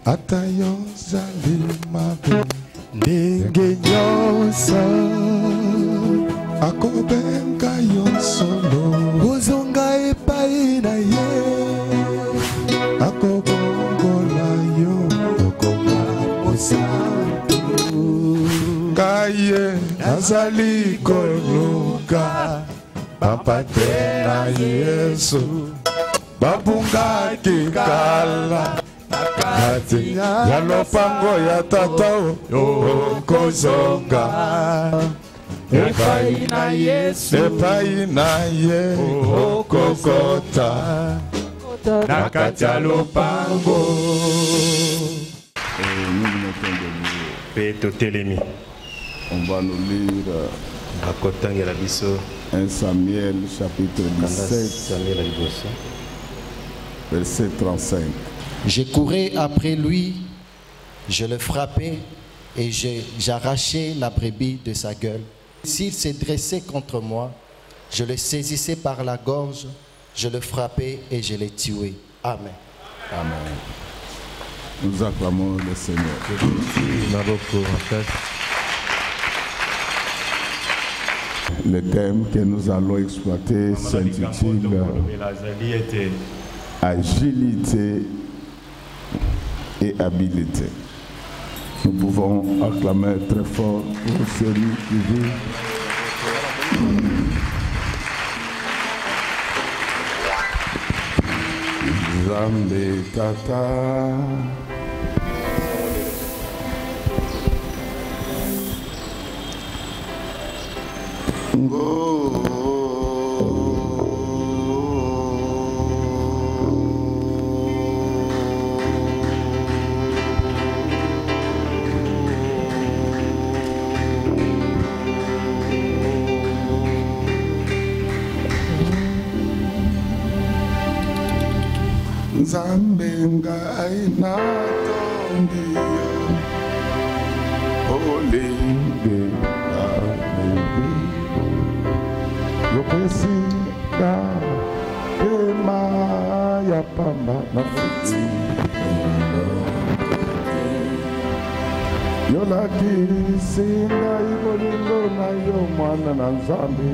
Atayo Zalimabe Nengenyosa Akobenga Yonsolo Uzonga epai na ye Akobongola yo Okoma Mosantu Kaye Nazali Koluka Papa Tena Yesu Babunga Kikala Nakati ya lopango ya tatao Okozonga Epai na Yesu Epai na ye Okokota Nakati ya lopango. Et nous mettons de lire. On va nous lire 1 Samuel chapitre 17 verset 35. Je courais après lui, je le frappais et j'arrachais la brebis de sa gueule. S'il se dressait contre moi, je le saisissais par la gorge, je le frappais et je le tuais. Amen. Amen. Nous acclamons le Seigneur. Le thème que nous allons exploiter s'intitule Agilité et habileté. Nous pouvons acclamer très fort pour celui qui vit. Zambe Tata. Go. Zambenga aina tondia Olinge amebi Yopesinga Ema ya pamba na futi Yolaki singa ibolingo na yo mwana na Nzambe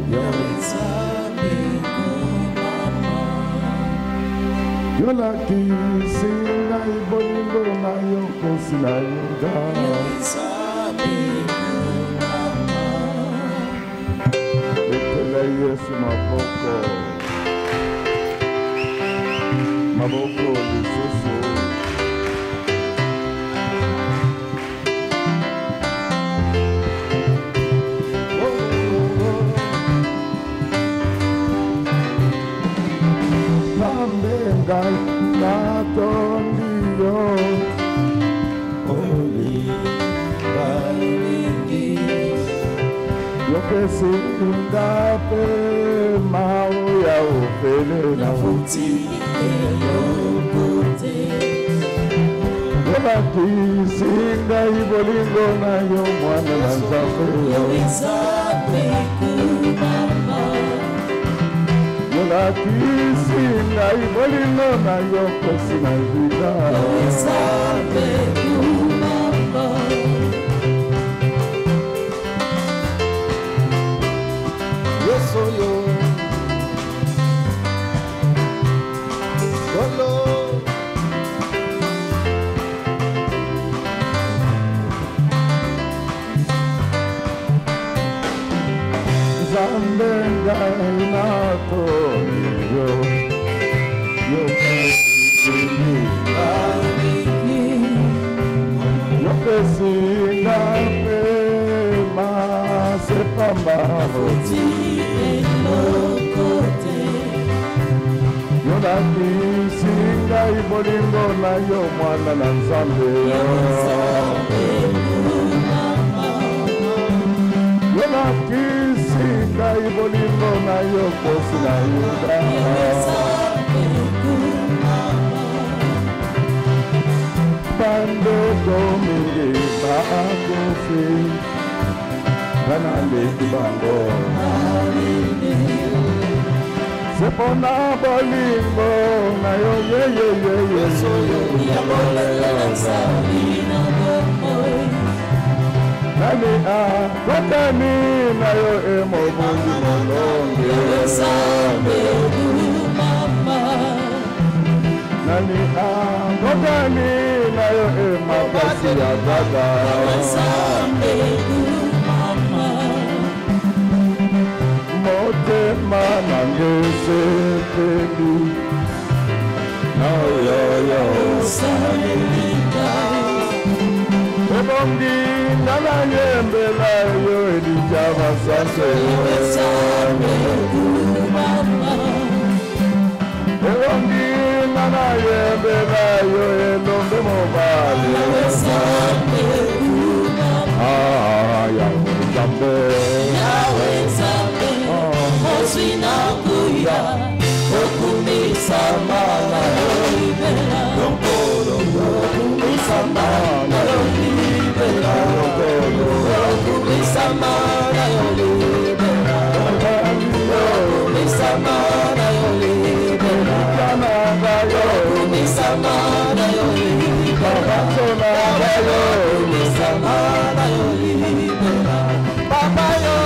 Yolaki singa ibolingo na yo kosi na yuda Letele Yesu maboko lisusu Natondio Oli Balingi Yopesi Ngape Mau ya ufele na futi Yokote Yolaki singa ibolingo na yo mwana na Nzambe Yoisabe kumama Yolaki singa ibolingo na yo kosi na vida Yoisabe kumama Yeso yo Solo Zambenga inato yo Yo pesinga pema sepamba voti elokote Yo laki singa ibolingo na yo mwana na Nzambe Yo laki singa ibolingo na yo kosi na yuda Bande domingue bagofe Banale kibango sepona bolingo na yo ye ye ye ye nani a kotani na yo emobundi molonge nani a kotani na yo emakasi ya gaga motema nange sepeli na yo yo ebongi nala yembela yo elijava sase ebongi nala yembela yo elombe mobali Yahweh Zambe Yahweh Zambe Osina kuya Okumisa mana Olibela Lompolo Okumisa mana Olibela Lompolo Okumisa mana Olibela Okumisa mana Olibela Okumisa mana Olibela Okumisa mana Olibela Papa yo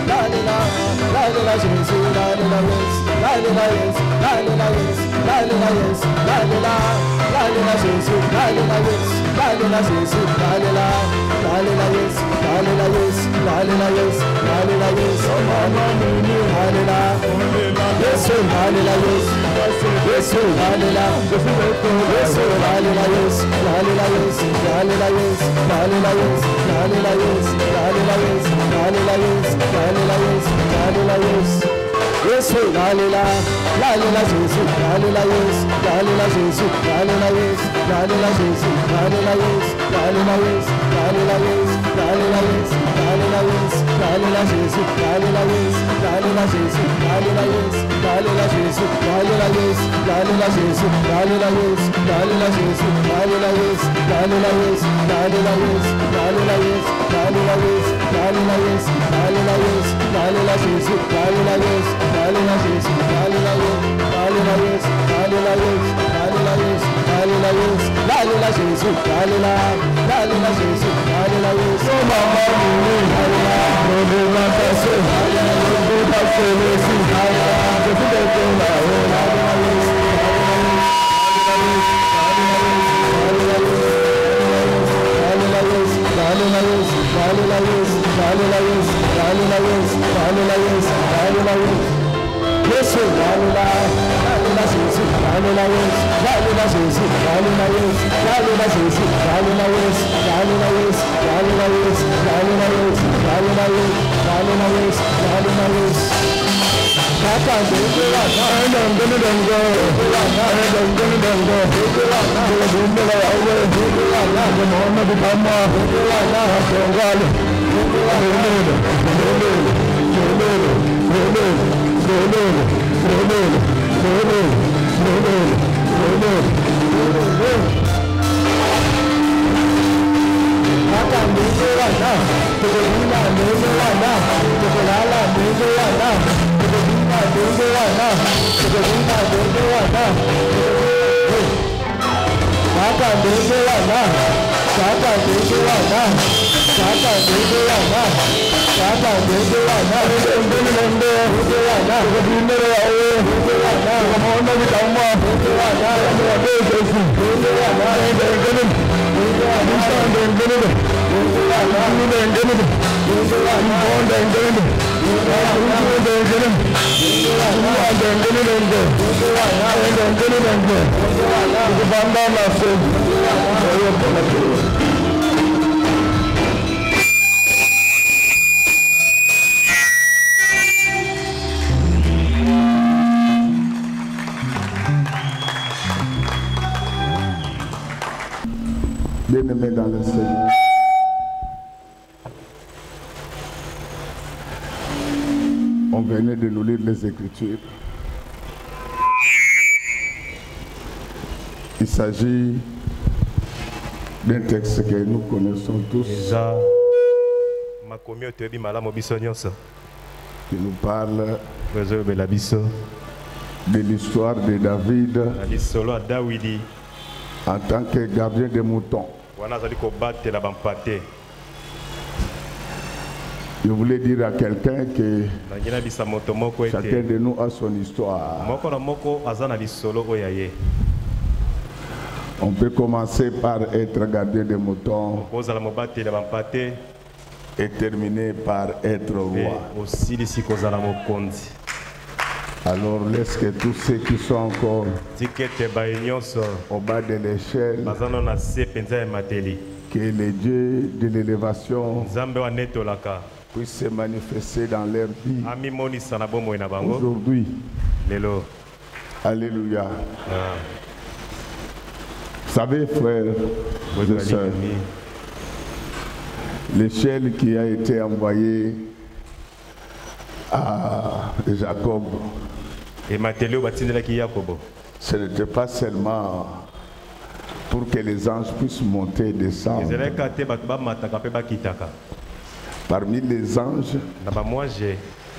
la la la Jesus la la la yes la la la yes la la la yes la la la yes la la la Jesus la la la yes la la la Jesus la la la yes la la la yes la la la yes la la la yes la la la yes la la la yes yes la la la yes la la la yes la la la yes la la la yes la la la yes la la la yes la la la yes la la la yes la la la yes la la la yes yes la la la Jesus la la la yes la la la Jesus la la la yes la la la Jesus la la la yes la la la yes la la la yes la la la yes la la la yes la la la Jesus la la la yes la la la Jesus la la la yes la la la Jesus la la la yes la la la Jesus la la la yes la la la Jesus la la la yes la la la yes la la la yes la la la yes la la la yes la la la yes la la la yes la la la Jesus la la la yes la la la Jesus la la la yes la la la yes la la la yes la la la yes la la la yes la la la Jesus la la la Jesus la la la yes oh mama mimi la la no la passe la la no passe le si la la je te donne la la yes Bien-aimés dans le Seigneur, on venait de nous lire les Écritures. Il s'agit d'un texte que nous connaissons tous. qui nous parle de l'histoire de David en tant que gardien des moutons. Je voulais dire à quelqu'un que chacun de nous a son histoire. On peut commencer par être gardien des moutons et terminer par être roi. Alors laisse que tous ceux qui sont encore au bas de l'échelle, que les dieux de l'élévation puissent se manifester dans leur vie aujourd'hui. Alléluia. Vous savez, frères et sœurs, l'échelle qui a été envoyée à Jacob, ce n'était pas seulement pour que les anges puissent monter et descendre. Parmi les anges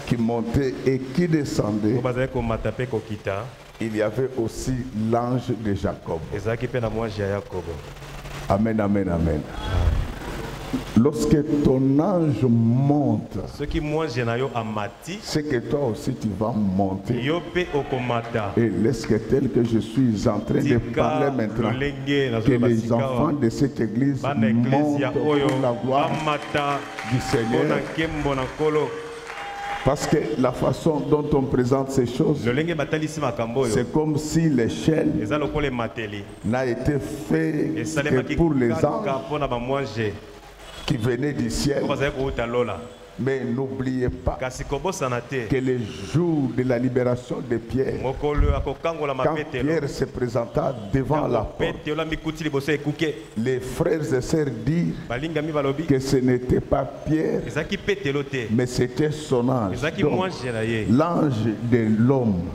qui montaient et qui descendaient, il y avait aussi l'ange de Jacob. Amen, amen, amen. Lorsque ton ange monte, c'est que toi aussi tu vas monter. Et laisse que tel que je suis en train de parler maintenant, que les enfants de cette église montent pour la gloire du Seigneur. Parce que la façon dont on présente ces choses, c'est comme si l'échelle n'a été faite que pour les anges qui venaient du ciel. Mais n'oubliez pas que le jour de la libération de Pierre, quand Pierre se présenta devant la porte, les frères et sœurs dirent que ce n'était pas Pierre, mais c'était son ange. L'ange de l'homme,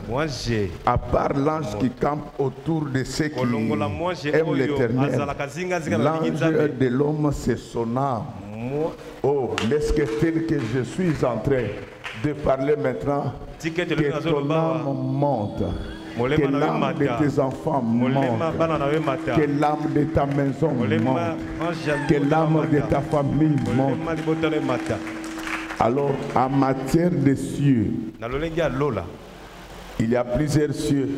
à part l'ange qui campe autour de ceux qui aiment l'Éternel, l'ange de l'homme, c'est son âme. Oh, laisse que tel que je suis en train de parler maintenant, que ton âme monte, que l'âme de tes enfants monte, que l'âme de ta maison monte, que l'âme de ta famille monte. Alors, en matière de cieux, il y a plusieurs cieux.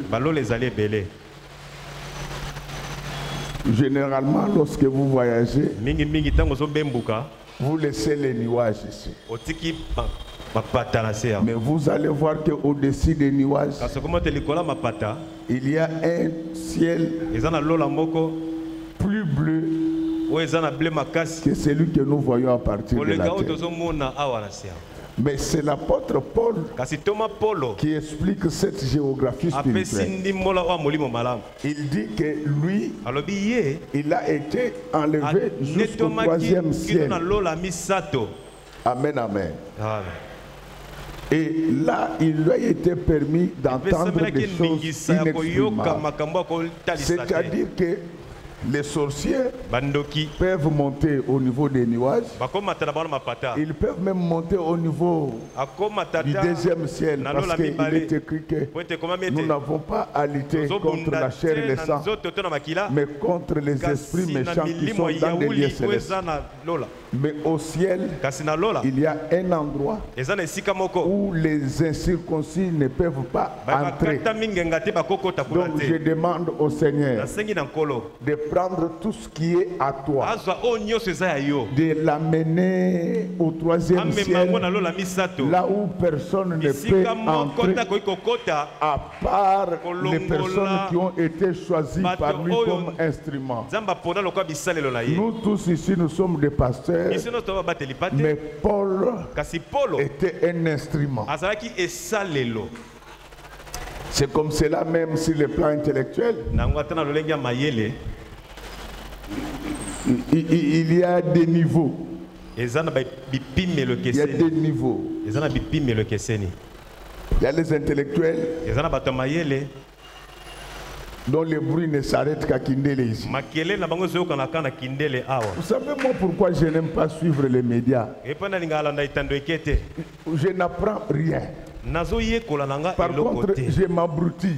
Généralement, lorsque vous voyagez, vous laissez les nuages ici. Mais vous allez voir qu'au-dessus des nuages, il y a un ciel plus bleu que celui que nous voyons à partir de la terre. Mais c'est l'apôtre Paul qui explique cette géographie spirituelle. Il dit que lui, il a été enlevé jusqu'au 3e ciel. Amen, amen. Et là, il lui a été permis d'entendre des choses inexprimables. C'est-à-dire que les sorciers peuvent monter au niveau des nuages. Ils peuvent même monter au niveau du 2e ciel, parce qu'il est écrit que nous n'avons pas à lutter contre la chair et le sang, mais contre les esprits méchants qui sont dans les lieux célestes. Mais au ciel, il y a un endroit où les incirconcis ne peuvent pas entrer. Donc je demande au Seigneur de prendre tout ce qui est à toi, de l'amener au 3e ciel, là où personne ne peut entrer, à part les personnes qui ont été choisies par lui comme instruments. Nous tous ici, nous sommes des pasteurs, mais Paul était un instrument. C'est comme cela même sur le plan intellectuel. Il y a des niveaux. Il y a des niveaux. Il y a les intellectuels. dont le bruit ne s'arrête qu'à Kindele ici. Vous savez moi pourquoi je n'aime pas suivre les médias? Je n'apprends rien. Par contre, je m'abrutis.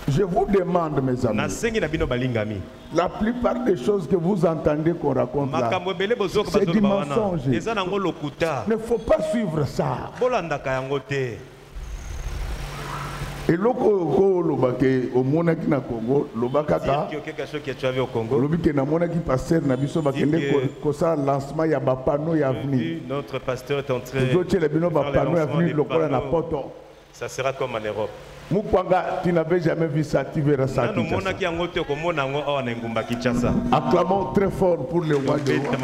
Je vous demande, mes amis, la plupart des choses que vous entendez qu'on raconte là, c'est du mensonge. Il ne faut pas suivre ça. Et loko lobake au monaki na Congo lobakaka lobike na monaki pasteur na biso bakende ko sa lancement ya ba panneau ya avenir. Notre pasteur est en train de ça sera comme en Europe. Mupanga, tu n'avais jamais vu ça, tu verras ça. Acclamons très fort pour le roi de roi.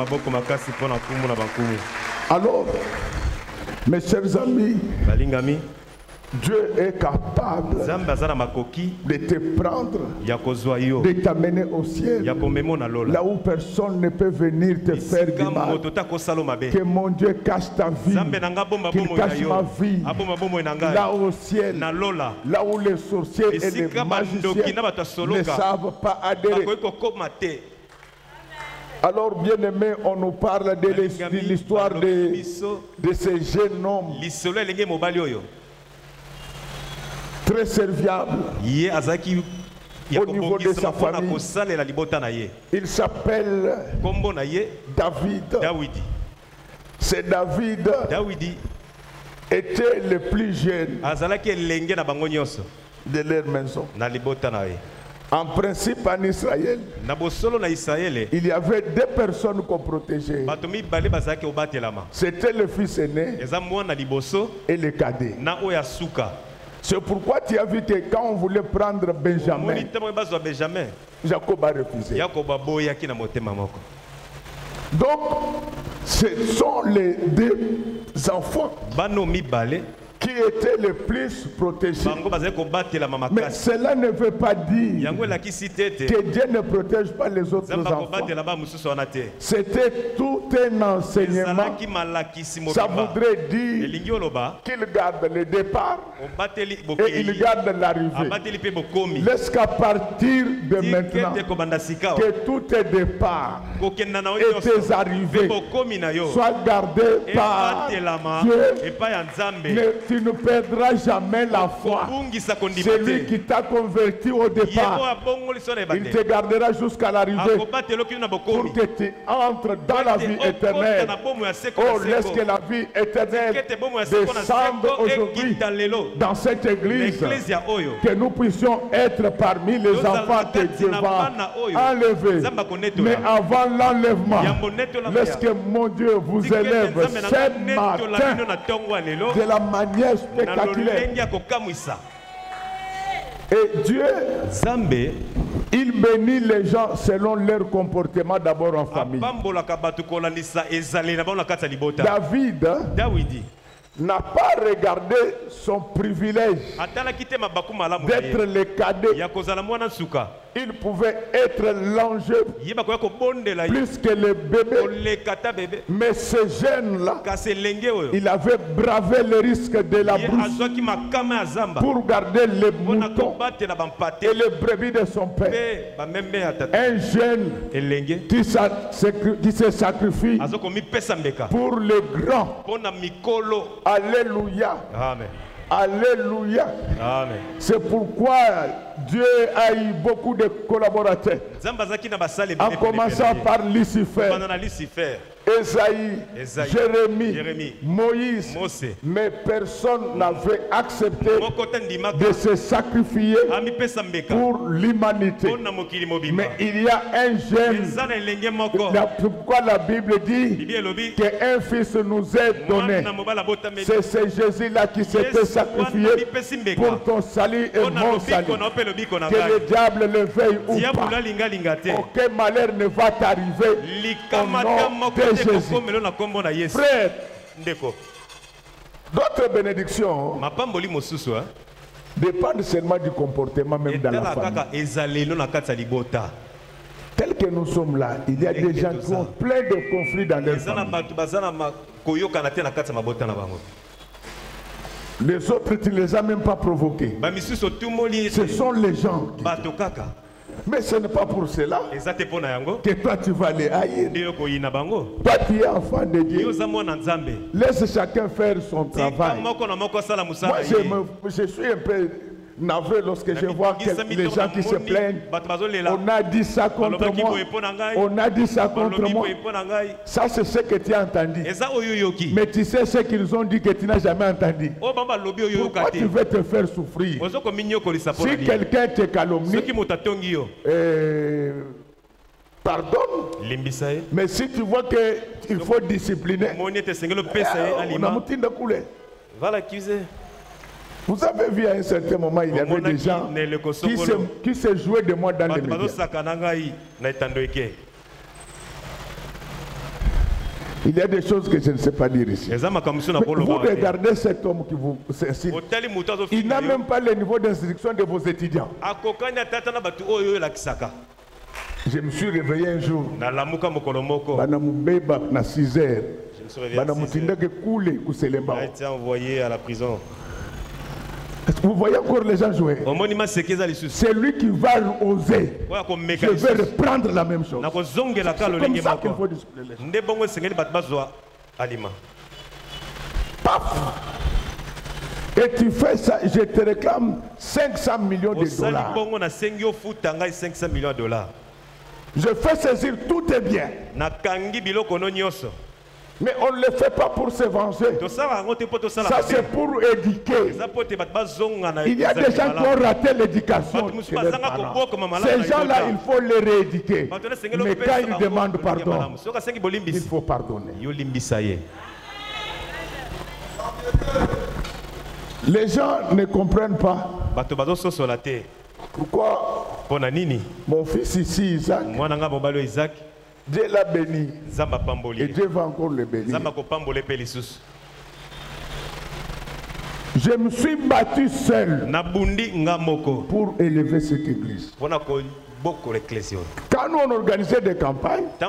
Alors, mes chers amis, Dieu est capable de te prendre, de t'amener au ciel, là où personne ne peut venir te faire du mal. Que mon Dieu cache ta vie, qu'il cache ma vie, là au ciel, là où les sorciers et les magiciens ne savent pas adhérer. Alors, bien aimé, on nous parle de l'histoire de ces jeunes hommes très serviable au niveau de sa famille. Il s'appelle David. C'est David était le plus jeune de leur maison. En principe, en Israël, il y avait deux personnes qu'on protégeait. C'était le fils aîné et le cadet. C'est pourquoi tu as vu que quand on voulait prendre Benjamin, Jacob a refusé. Donc, ce sont les deux enfants qui étaient les plus protégés. Mais cela ne veut pas dire que Dieu ne protège pas les autres enfants. C'était tout un enseignement. Ça voudrait dire qu'il garde le départ et il garde l'arrivée. Laisse qu'à partir de maintenant, que tous tes départs et tes arrivées soient gardés par Dieu. Tu ne perdras jamais la foi. Celui qui t'a converti au départ, il te gardera jusqu'à l'arrivée pour que tu entres dans la vie éternelle. Oh, laisse que la vie éternelle descende aujourd'hui dans cette église, que nous puissions être parmi les enfants que Dieu va enlever. Mais avant l'enlèvement, laisse que mon Dieu vous élève ce matin de la manière spectaculaire. Et Dieu, il bénit les gens selon leur comportement, d'abord en famille. David n'a pas regardé son privilège d'être le cadet. Il pouvait être l'enjeu plus que le bébé. Mais ce jeune-là, il avait bravé le risque de la brousse pour garder les moutons et les brebis de son père. Un jeune qui se sacrifie pour le grand. Alléluia. Amen. Alléluia. C'est pourquoi Dieu a eu beaucoup de collaborateurs. En commençant par Lucifer, Esaïe, Jérémie, Moïse. Mais personne n'avait accepté de se sacrifier pour l'humanité. Mais il y a un jeune. Pourquoi la Bible dit qu'un fils nous est donné. C'est ce Jésus-là qui s'était sacrifié pour ton salut et mon salut. Que le diable le veuille ou pas, aucun malheur ne va t'arriver au nom de Jésus. Frère, d'autres bénédictions dépendent seulement du comportement même dans la famille. Tel que nous sommes là, il y a des gens qui ont plein de conflits dans leur famille. Les autres, tu ne les as même pas provoqués. Ce sont les gens. Mais ce n'est pas pour cela que toi tu vas aller ailleurs. Toi tu es enfant de Dieu. Laisse chacun faire son travail. Moi je suis un peu navré lorsque je vois les gens qui se plaignent. On a dit ça contre moi. On a dit ça contre moi. Ça c'est ce que tu as entendu. Mais tu sais ce qu'ils ont dit que tu n'as jamais entendu. Pourquoi tu veux te faire souffrir? Si quelqu'un te calomnie, pardonne. Mais si tu vois qu'il faut discipliner, on a mouti de couler. Va l'accuser. Vous avez vu à un certain moment, il y avait des gens qui se jouaient de moi dans les médias. Il y a des choses que je ne sais pas dire ici. Vous regardez cet homme qui vous incite. Il n'a même pas le niveau d'instruction de vos étudiants. Je me suis réveillé un jour. À 6 heures. Il a été envoyé à la prison. Vous voyez encore les gens jouer. C'est lui qui va oser. Je vais reprendre la même chose. C'est comme ça qu'il faut discipliner les gens. Paf. Et tu fais ça, je te réclame 500 millions de dollars. Je fais saisir tout est bien. Mais on ne le fait pas pour se venger. Ça c'est pour éduquer. Il y a des gens qui ont raté l'éducation. Ces gens-là, il faut les rééduquer. Mais quand ils demandent pardon, il faut pardonner. Les gens ne comprennent pas. Pourquoi mon fils ici, Isaac, Dieu l'a béni. Et Dieu va encore le bénir. Je me suis battu seul pour élever cette église. Quand nous on organisait des campagnes, à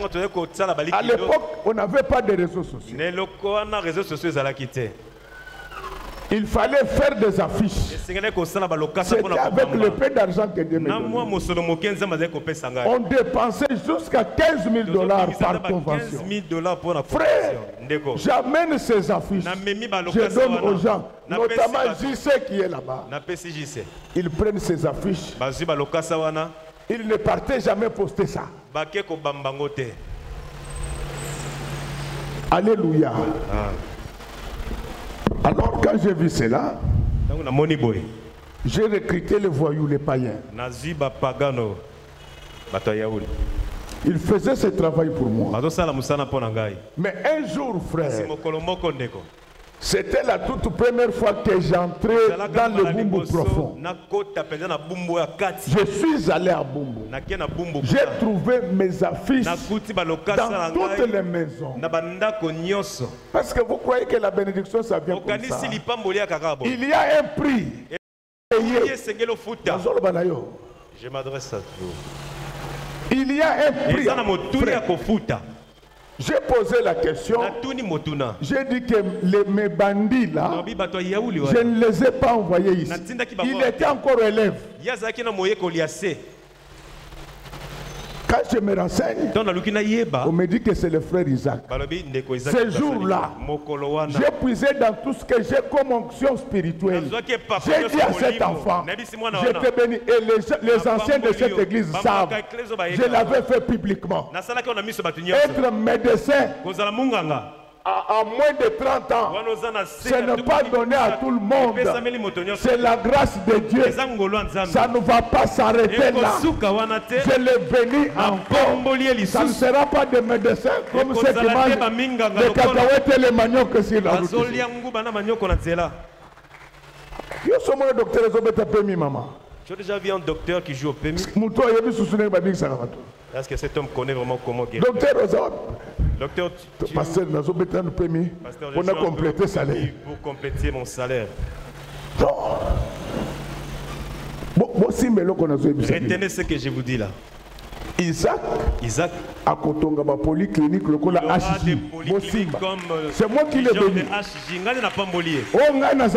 l'époque, on n'avait pas de réseaux sociaux. Il fallait faire des affiches. C'était avec le peu d'argent que Dieu me donnait. On dépensait jusqu'à 15 000 dollars par convention. Frère, j'amène ces affiches. Je donne aux gens, notamment JC qui est là-bas. Ils prennent ces affiches. Ils ne partaient jamais poster ça. Alléluia. Alors quand j'ai vu cela, j'ai recruté les voyous, les païens. Ils faisaient ce travail pour moi. Mais un jour, frère, c'était la toute première fois que j'entrais dans le Bumbu profond. Je suis allé à Bumbu. J'ai trouvé mes affiches dans toutes les maisons. Parce que vous croyez que la bénédiction, ça vient comme ça. Il y a un prix. Je m'adresse à vous. Il y a un prix. J'ai posé la question. J'ai dit que mes bandits là, je ne les ai pas envoyés ici. Il était encore élève. Quand je me renseigne, on me dit que c'est le frère Isaac. Ce jour-là, j'ai puisé dans tout ce que j'ai comme onction spirituelle. J'ai dit à cet enfant, je te bénis. Et les anciens de cette église savent, je l'avais fait publiquement. Être médecin à moins de 30 ans, ce n'est pas donné à tout le monde. C'est la grâce de Dieu. Ça ne va pas s'arrêter là. Je l'ai béni encore. Ça ne sera pas des médecins comme ceux qui mangent les cacahuètes et les maniocs sur la route. J'ai déjà vu un docteur qui joue au PMI. Est-ce que cet homme connaît vraiment comment guérir? Docteur, pasteur, on a complété salaire. Pour compléter mon salaire. Retenez ce que je vous dis là. Isaac à Kotonga, ma polyclinique, le col HJ. C'est moi qui l'ai béni. Oh, même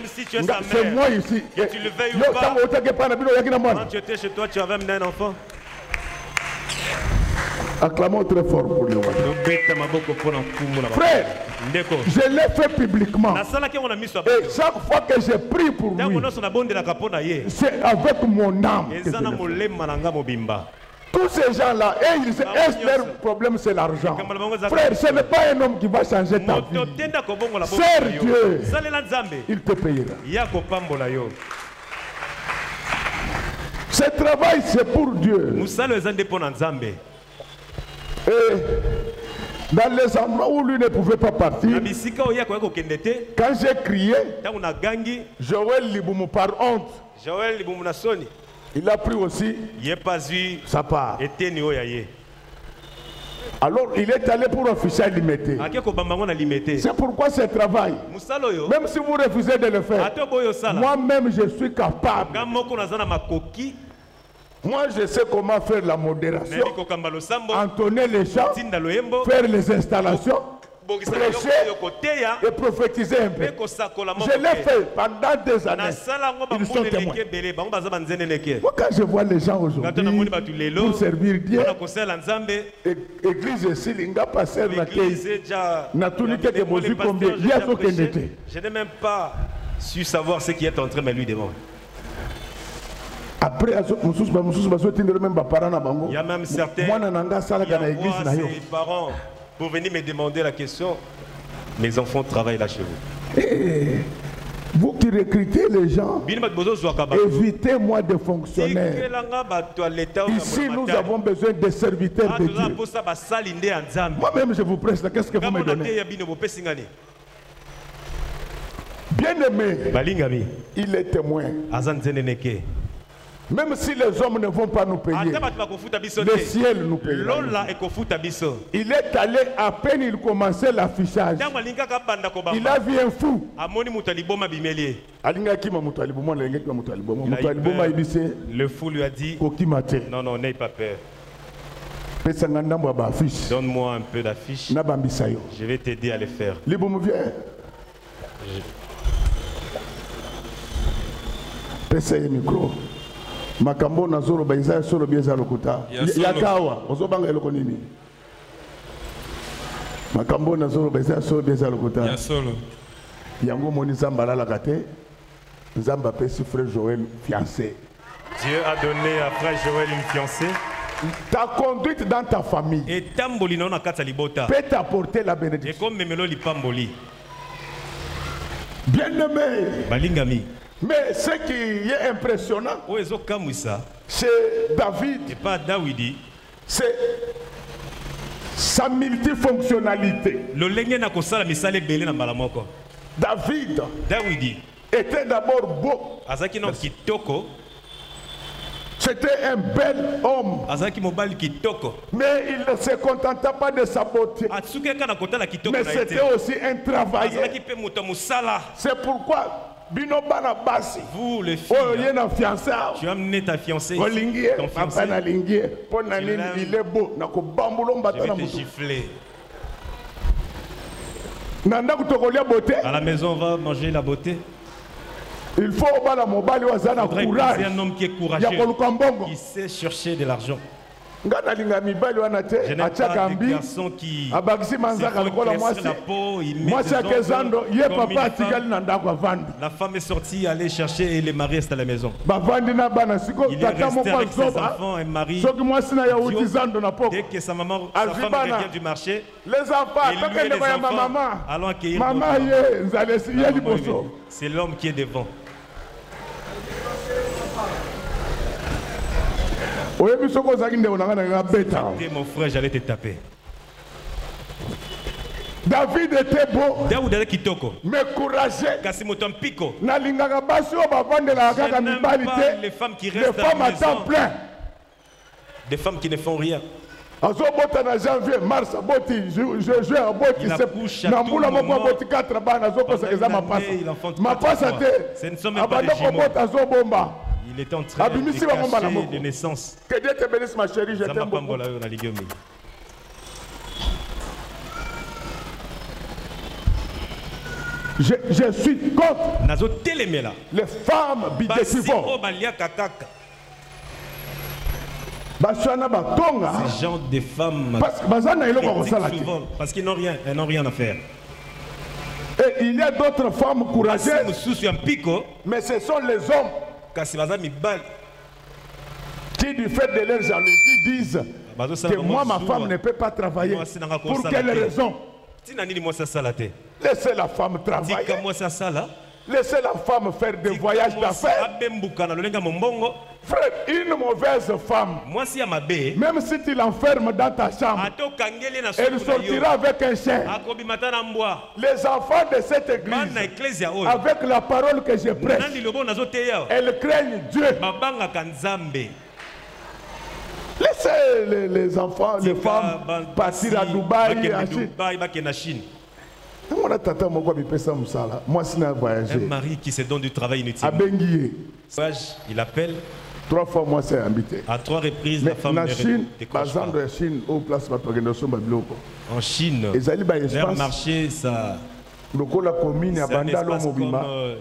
si tu es sa mère, c'est moi ici. Que tu le veuilles ou pas, quand tu étais chez toi, tu avais amené un enfant. Acclamons très fort pour lui. Frère, je l'ai fait publiquement. Et chaque fois que j'ai prié pour lui, c'est avec mon âme. Tous ces gens-là, leur problème c'est l'argent. Frère, ce n'est pas un homme qui va changer ta vie. Sers Dieu, il te payera. Ce travail c'est pour Dieu. Et dans les endroits où lui ne pouvait pas partir, quand j'ai crié, Joël Liboumou par honte, il a pris aussi sa part. Alors il est allé pour officier limité. C'est pourquoi ce travail, même si vous refusez de le faire, moi-même je suis capable. Moi, je sais comment faire la modération, entonner les chants, faire les installations, prêcher et prophétiser un peu. Je l'ai fait pendant des années. Ils sont témoins. Moi, quand je vois les gens aujourd'hui pour servir Dieu, église Silinga passer la je n'ai même pas su savoir ce qui est en train de lui demander. Après, il y a même certains qui envoient ses parents pour venir me demander la question. Mes enfants travaillent là chez vous. Vous qui recrutez les gens, évitez-moi de fonctionnaires. Ici, nous avons besoin de serviteurs de Dieu. Moi-même, je vous presse là. Qu'est-ce que vous me donnez? Bien-aimé, il est témoin. Même si les hommes ne vont pas nous payer, le ciel nous payera. Il est allé à peine il commençait l'affichage. Il a vu un fou. Le fou lui a dit, non, non, n'aie pas peur. Donne-moi un peu d'affiches. Je vais t'aider à les faire. Micro. Makambo na zoro baiza solo bieza lokuta. Yakawa ozobanga eloko nini? Makambo na zoro baiza solo bieza lokuta. Ya solo. Yango moni Nzamba la kate. Nzamba pesi frère Joël fiancé. Dieu a donné à frère Joël une fiancée. Ta conduite dans ta famille et tamboli na kata libota peut t'apporter la bénédiction. Et comme memelo lipamboli. Bien-aimé. Balingami. Mais ce qui est impressionnant, c'est David. Et pas Dawidi. C'est sa multifonctionnalité. David était d'abord beau. C'était un bel homme. Mais il ne se contenta pas de sa beauté. Mais c'était aussi un travailleur. C'est pourquoi vous les filles, tu as amené ta fiancée, ton fiancé. Il est beau. Je vais te gifler. À la maison, on va manger la beauté. Il faut un homme qui est courageux, qui sait chercher de l'argent. Je n'aime pas des garçons qui la peau, la femme est sortie aller chercher et le mari reste à la maison. Il est resté avec ses enfants, un mari. Dès que sa femme revient du marché, les enfants, et lui et les enfants allons accueillir c'est l'homme qui est devant. T'es mon frère, j'allais te taper. David était beau, mais courageux. Je n'aime pas les femmes qui restent à la maison. Des femmes qui ne font rien. Janvier, mars, juin, ma passe, ce ne sont même pas des jumeaux. Il était en train de cacher de naissance. Que Dieu te bénisse ma chérie, je t'aime beaucoup. Je suis contre les femmes bidétivores. Ce genre de femmes parce qu'ils n'ont rien à faire. Et il y a d'autres femmes courageuses, mais ce sont les hommes qui, du fait de leur jalousie, disent que moi, ma femme ne peut pas travailler. Pour quelle raison? Laissez la femme travailler. Laissez la femme faire des voyages d'affaires. Frère, une mauvaise femme, même si tu l'enfermes dans ta chambre, elle sortira avec un chien. Les enfants de cette église, avec la parole que je prêche, elles craignent Dieu. Laissez les enfants, les femmes partir à Dubaï, à Chine. Un mari qui se donne du travail inutile. Il appelle. 3 fois moi c'est invité. À 3 reprises la femme en Chine, par exemple en Chine, au place en Chine, leur marché ça. C'est comme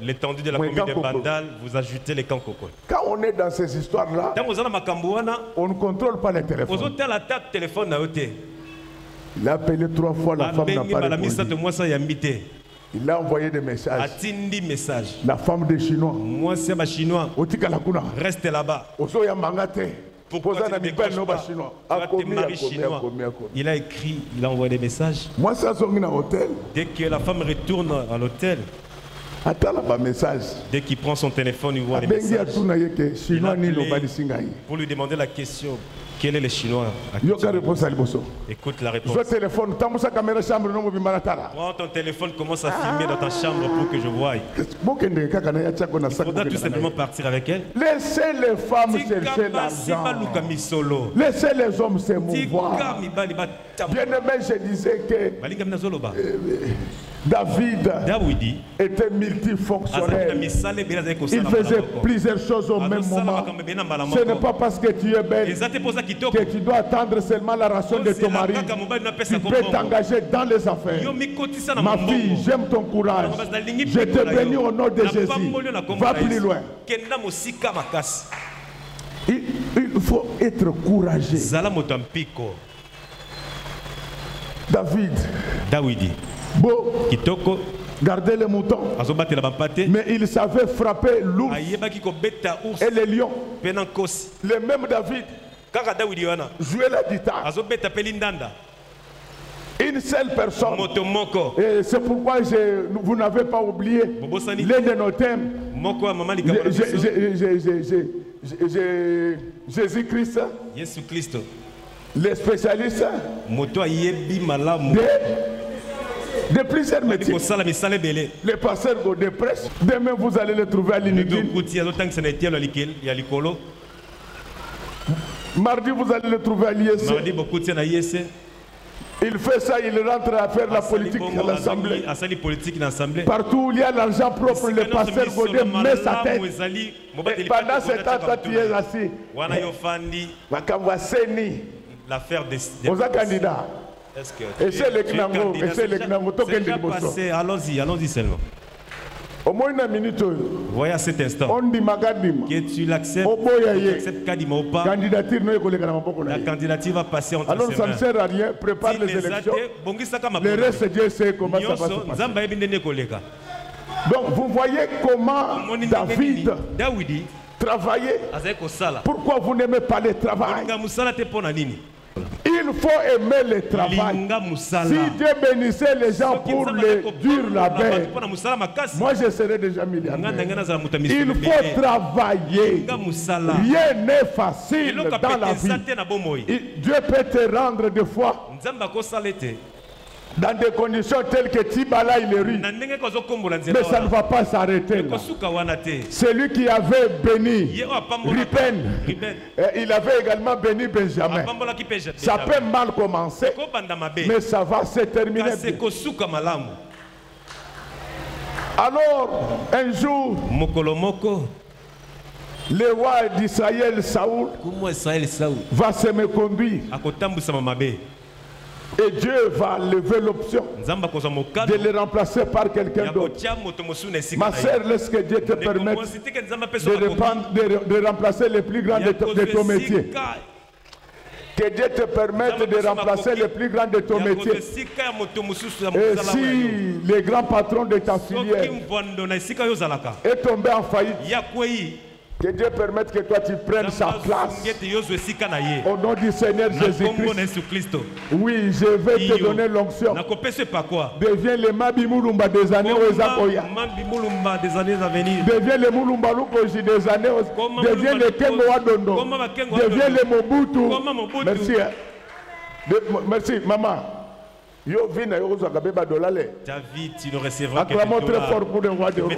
l'étendue de la commune de Bandal, vous ajoutez les camps coco. Quand on est dans ces histoires-là, on ne contrôle pas les téléphones. Il a appelé 3 fois, la femme n'a pas répondu. Il a envoyé des messages. La femme des Chinois. Moi, c'est ma Chinois. Reste là-bas. Pourquoi tu décroches pas? Il a écrit, il a envoyé des messages. Moi, ça hôtel. Dès que la femme retourne à l'hôtel, dès qu'il prend son téléphone, il voit les messages. Il a appelé pour lui demander la question. Quel est le Chinois? Écoute la réponse. Prends ton téléphone, commence à filmer dans ta chambre pour que je voie. Il faudra tout simplement partir avec elle. Laissez les femmes chercher l'argent. Laissez les hommes se mouvoir. Bien aimé, je disais que David était multifonctionnel. Il faisait plusieurs choses au même moment. Ce n'est pas parce que tu es belle que tu dois attendre seulement la ration de ton mari. Tu peux t'engager dans les affaires. Ma fille, j'aime ton courage. Je te bénis au nom de Jésus. Va plus loin. Il faut être courageux. David. Kitoko. Garder les moutons. Mais il savait frapper l'ours et les lions. Le même David jouait la guitare. Une seule personne. Et c'est pourquoi vous n'avez pas oublié l'un de nos thèmes. Jésus-Christ. Les spécialistes de plusieurs métiers. Les pasteurs de presse. Demain vous allez les trouver à l'Inutile. Mardi vous allez le trouver à l'ISC. Il fait ça, il rentre à faire la politique à l'Assemblée. Partout où il y a l'argent propre, le pasteur Godé met sa tête. Et pendant ce temps, toi tu es assis. L'affaire des candidats. Et c'est le Knango. Allons-y seulement. Au moins une minute. Voyez à cet instant que tu l'acceptes, Kadima ou pas, la candidature va passer entre alors ça ne sert à rien, prépare les élections. Le reste, Dieu sait comment ça va se passer. Donc vous voyez comment David travaillait. Pourquoi vous n'aimez pas le travail? Il faut aimer le travail. Si Dieu bénissait les gens pour le dur labeur, moi je serais déjà milliardaire. Il faut travailler. Rien n'est facile dans la vie. Dieu peut te rendre des fois dans des conditions telles que Tibala il est riche. Mais ça ne va pas s'arrêter. Celui qui avait béni Ruben, il avait également béni Benjamin. Ça peut mal commencer, mais ça va se terminer bien. Alors, un jour, le roi d'Israël Saoul va se méconduire. Et Dieu va lever l'option de le remplacer par quelqu'un d'autre. Ma sœur, laisse que Dieu te permette de remplacer les plus grands de ton métier. Que Dieu te permette de remplacer les plus grands de ton métier. Et si les grands patrons de ta filière est tombé en faillite, que Dieu permette que toi tu prennes sa place. Au nom du Seigneur Jésus-Christ. Oui, je vais te donner l'onction. Deviens le Mabimulumba des années aux Akoya. Deviens le Mulumbalukoji des années aux... Deviens le Kengo Wadondo. Deviens le Mobutu. Merci. Merci, maman. Yo vina yo zo gabeba dolale. Ta vie, tu ne recevras que $. Très fort pour le roi de roi.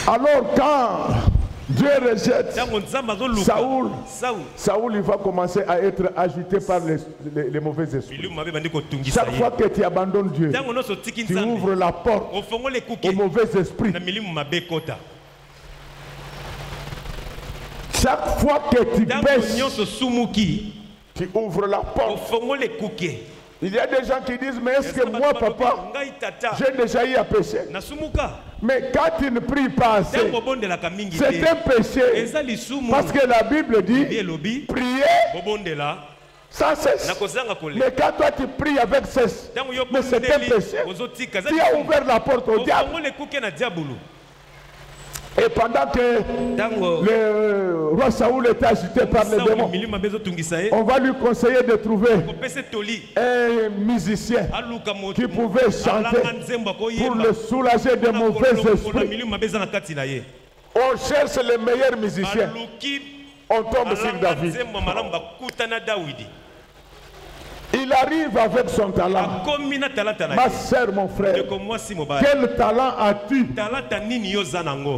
Alors quand Dieu rejette Saoul il va commencer à être agité par les mauvais esprits. Chaque fois que tu abandonnes Dieu, tu ouvres la porte aux mauvais esprits. Chaque fois que tu pèches, tu ouvres la porte. Il y a des gens qui disent, mais est-ce que moi, papa, j'ai déjà eu à pécher? Mais quand tu ne pries pas assez, c'est un péché. Parce que la Bible dit, priez sans cesse. Mais quand toi tu pries avec cesse, mais c'est un péché. Tu as ouvert la porte au diable. Et pendant que le roi Saoul était agité par les démons, on va lui conseiller de trouver un musicien qui pouvait chanter pour le soulager des mauvais esprits. On cherche les meilleurs musiciens. On tombe sur David. Il arrive avec son talent. Ma sœur, mon frère, quel talent as-tu?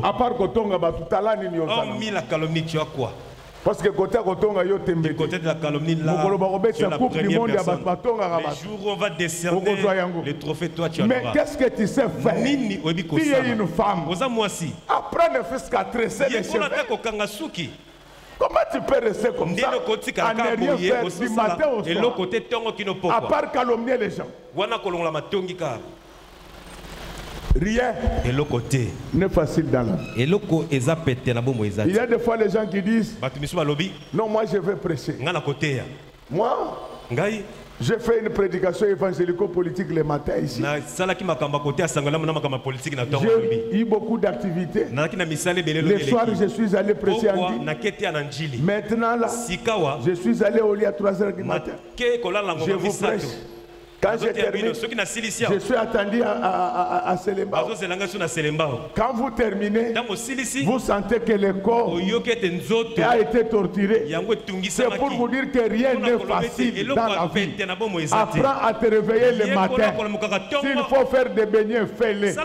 À part Kotonga, tu talent ni quoi? Parce que côté de la calomnie, là, le jour où on va décerner le trophée, toi tu as. Mais qu'est-ce que tu sais faire? Tu es une femme. Apprends ne fût qu'à tresser les cheveux. Comment tu peux rester comme ça à ne rien faire du matin au soir, à part calomnier les gens? Rien n'est facile dans la vie. Il y a des fois les gens qui disent, non, moi je vais prêcher. Moi, je fais une prédication évangélico-politique le matin ici. J'ai eu beaucoup d'activités. Le soir, je suis allé prêcher en dit. Maintenant, là, je suis allé au lit à 3h du matin. Je vous prêche. Quand j'ai terminé, je suis attendu à Selembao. Quand vous terminez, vous sentez que le corps a été torturé. C'est pour vous dire que rien n'est facile dans la vie. Apprends à te réveiller le matin. S'il faut faire des beignets, fais-les.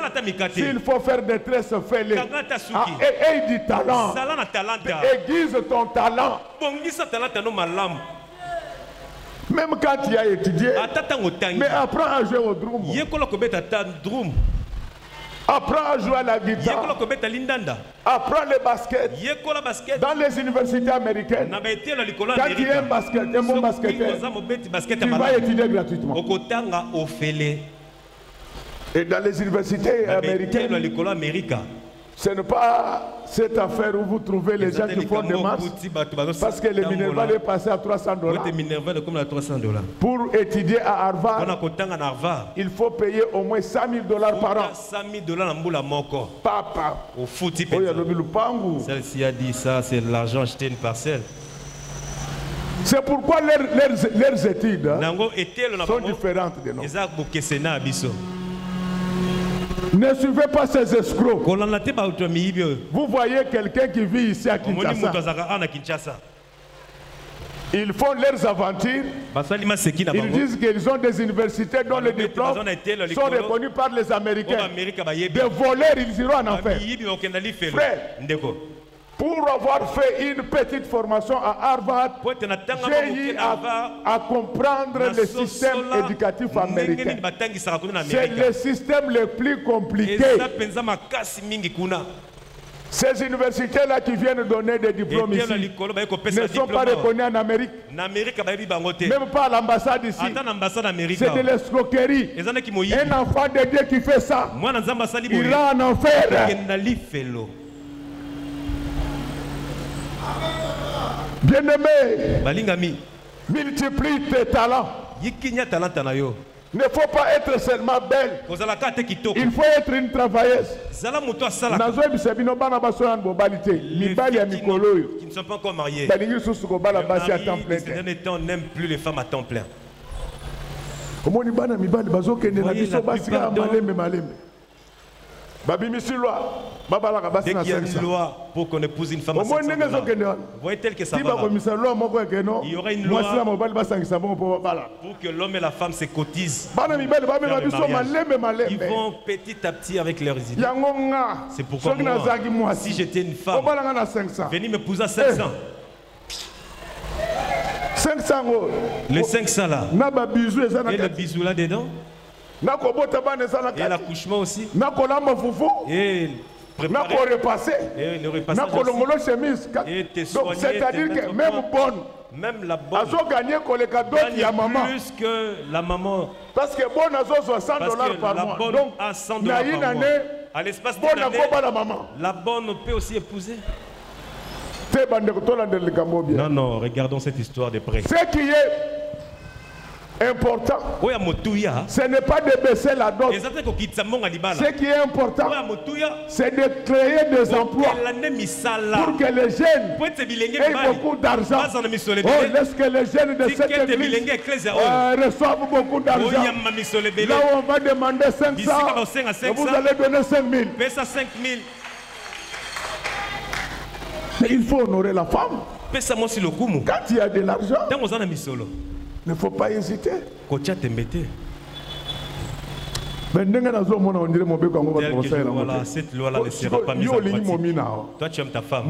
S'il faut faire des tresses, fais-les. Aie du talent. Aiguise ton talent. Même quand tu as étudié, mais apprends à jouer au drum. Apprends à jouer à la guitare. Apprends le basket. Dans les universités américaines, quand tu es un bon basketteur, tu vas étudier gratuitement. Et dans les universités américaines, ce n'est pas cette affaire où vous trouvez les gens qui font des maths, parce que le Minerva est passé à $300. Pour étudier à Harvard, il faut payer au moins $100,000 par an. Papa. Celle-ci a dit ça, c'est l'argent acheté une parcelle. C'est pourquoi leurs études sont différentes de nous. Ne suivez pas ces escrocs. Vous voyez quelqu'un qui vit ici à Kinshasa. Ils font leurs aventures. Ils disent qu'ils ont des universités dont les diplômes sont reconnus par les Américains. Des voleurs, ils iront en enfer. Frère, Pour avoir fait une petite formation à Harvard, j'ai eu à comprendre le système éducatif américain. C'est le système le plus compliqué. Ces universités-là qui viennent donner des diplômes ici ne sont pas reconnues en Amérique. Même pas à l'ambassade ici. C'est de l'escroquerie. Un enfant de Dieu qui fait ça, il ira en enfer. Bien-aimé, multiplie tes talents. Il ne faut pas être seulement belle. Il faut être une travailleuse. Les qui ne sont pas encore mariés. Ces derniers temps, on n'aime plus les femmes à temps plein. Dès qu'il y a une loi pour qu'on épouse une femme à 500 $, voyez tel que ça va. Il y aura une loi pour que l'homme et la femme se cotisent. Ils vont petit à petit avec leurs idées. C'est pourquoi moi, si j'étais une femme, venez m'épouser à 500. 500 euros. Les 500 là. Et le bisou là dedans. Et l'accouchement aussi. Et repasser. Et le repassage aussi. Et te soigner. C'est-à-dire que même bonne. Même la bonne gagne plus que la maman. Parce que bonne a $60 par mois. Donc à $100 par mois. À l'espace d'une année, la bonne peut aussi épouser. Non, non, regardons cette histoire de près. Ce qui est important, ce n'est pas de baisser la dot. Ce qui est important, c'est de créer des emplois pour que les jeunes aient beaucoup d'argent. Oh, laisse que les jeunes de cette église reçoivent beaucoup d'argent. Là où on va demander 500, vous allez donner 5 000. Mais il faut honorer la femme. Quand il y a de l'argent, il ne faut pas hésiter. Mais voilà, cette loi-là ne sera pas mise en pratique. Toi, tu aimes ta femme.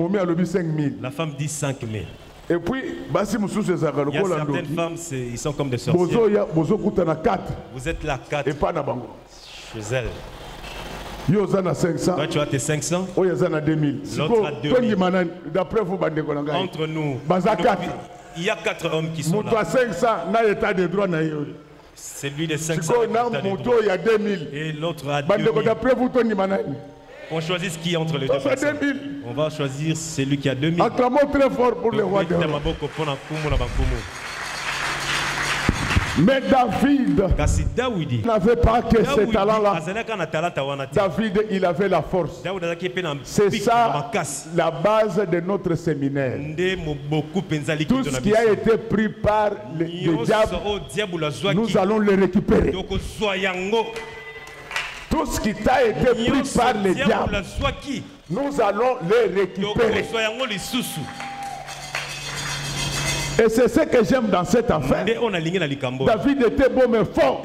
La femme dit 5 000. Et puis, il y a certaines femmes, ils sont comme des sorciers. Vous êtes là 4 chez elle. Toi, tu as tes 500. L'autre a 2000. D'après vous, entre nous, il y a 4 hommes qui sont là. Celui de 500 et l'autre a 2000. On choisit ce qui est entre les deux personnes. On va choisir celui qui a 2000. Acclamons très fort pour le roi de roi. Mais David n'avait pas que ce talent-là. David, il avait la force. C'est ça la base de notre séminaire. Tout ce qui a été pris par le diable, nous allons le récupérer. Tout ce qui t'a été pris par le diable, nous allons le récupérer. Et c'est ce que j'aime dans cette affaire. David était beau mais fort.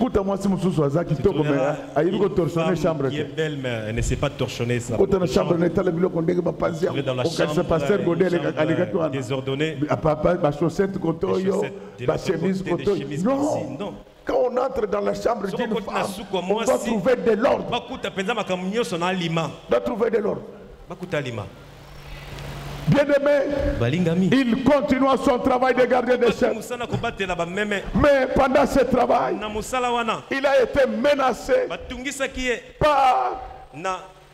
Écoute-moi, si je suis à qui est belle, mais elle ne sait pas torchonner sa chambre. Désordonnée. Non. Quand on entre dans la chambre d'une femme, on doit trouver de l'ordre. On doit trouver de l'ordre. Bien-aimé, il continua son travail de gardien des chefs. Mais pendant ce travail, il a été menacé par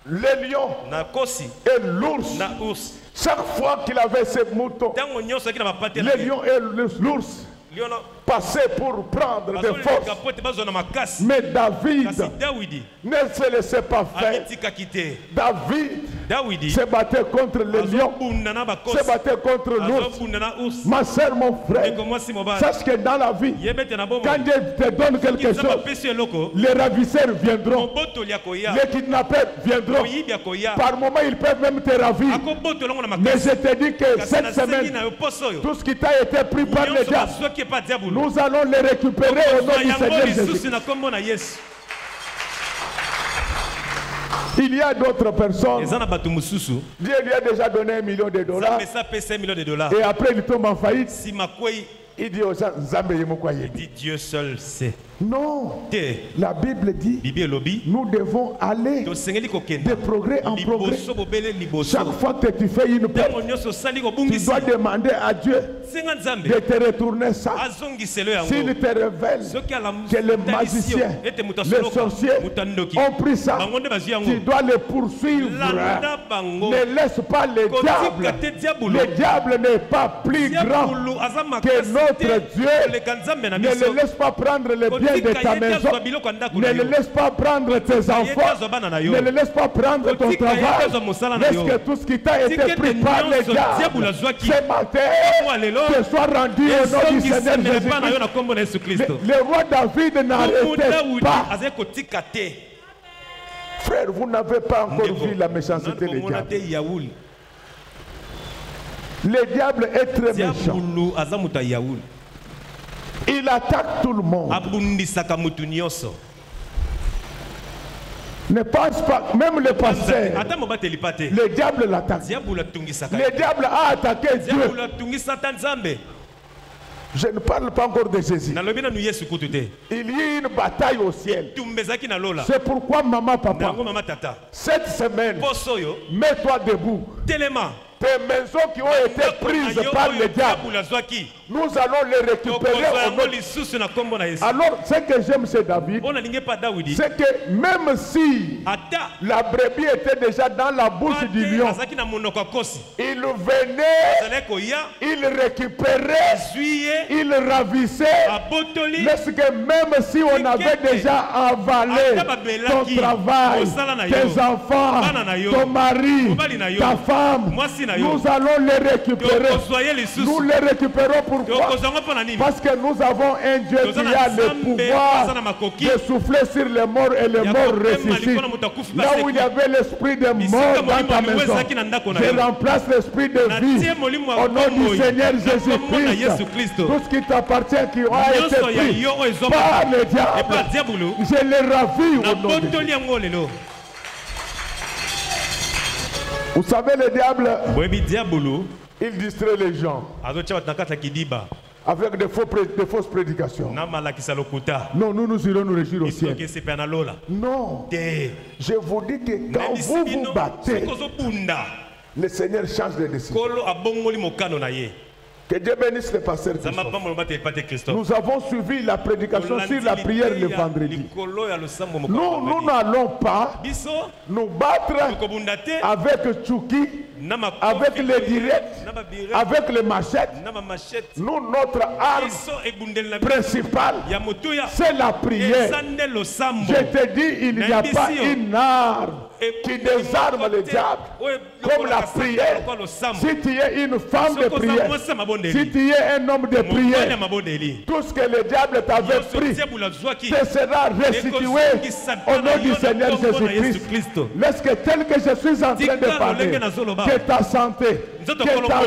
les lions et l'ours. Chaque fois qu'il avait ses moutons, les lions et l'ours passaient pour prendre des forces. Mais David ne se laissait pas faire. David se battait contre les lions, se battait contre l'ours. Ma soeur, mon frère, sache que dans la vie, quand Dieu te donne quelque chose, les ravisseurs viendront, les kidnappeurs viendront. Par moments, ils peuvent même te ravir. Mais je te dis que cette semaine, tout ce qui t'a été pris par le diable, nous allons les récupérer au nom du Seigneur Jésus. Il y a d'autres personnes. Dieu lui a déjà donné $1 million. Et après il tombe en faillite. Il dit aux gens, il dit Dieu seul sait. Non. La Bible dit, nous devons aller de progrès en progrès. Chaque fois que tu fais une perte, tu dois demander à Dieu de te retourner ça. S'il te révèle que les magiciens, les sorciers ont pris ça, tu dois les poursuivre. Ne laisse pas les diables. Le diable n'est pas plus grand que notre Dieu. Ne le laisse pas prendre les biens de ta maison. Ne le laisse pas prendre tes enfants. Ne le laisse pas prendre ton travail. Laisse que tout ce qui t'a été pris par les diables ce matin te soit rendu au nom du Seigneur Jésus-Christ. Le roi David n'arrêtait pas. Frère, vous n'avez pas encore vu la méchanceté des diables. Le diable est très méchant. Il attaque tout le monde. Ne pense pas, même le pasteur, le diable l'attaque. Le diable a attaqué Dieu. Je ne parle pas encore de Jésus. Il y a une bataille au ciel. C'est pourquoi maman, papa, cette semaine, mets-toi debout. Tes maisons qui ont été prises par le diable, nous allons les récupérer. Alors, ce que j'aime chez David, c'est que même si la brebis était déjà dans la bouche du lion, il venait, il récupérait, il ravissait, parce que même si on avait déjà avalé ton travail, tes enfants, ton mari, ta femme, nous allons les récupérer. Nous les récupérons pourquoi? Parce que nous avons un Dieu qui a le pouvoir de souffler sur les morts et les morts ressuscitent. Là où il y avait l'esprit de mort dans ta maison, je remplace l'esprit de vie au nom du Seigneur Jésus-Christ. Tout ce qui t'appartient qui aura été pris par le diable, je les ravis au nom de Dieu. Vous savez, le diable, il distrait les gens avec de fausses prédications. Non, nous irons nous réjouir au ciel. Non, je vous dis que quand vous vous battez, le Seigneur change de décision. Que Dieu bénisse le pasteur Christophe. Nous avons suivi la prédication sur la prière le vendredi. Nous n'allons pas nous battre avec Tchouki, avec les directs, avec les machettes. Nous, notre arme principale, c'est la prière. Je te dis, il n'y a pas une arme qui désarme le diable comme la prière. Si tu es une femme de prière, si tu es un homme de prière, tout ce que le diable t'avait pris te sera restitué au nom du Seigneur Jésus-Christ. Laisse que tel que je suis en train de parler, que ta santé, que ta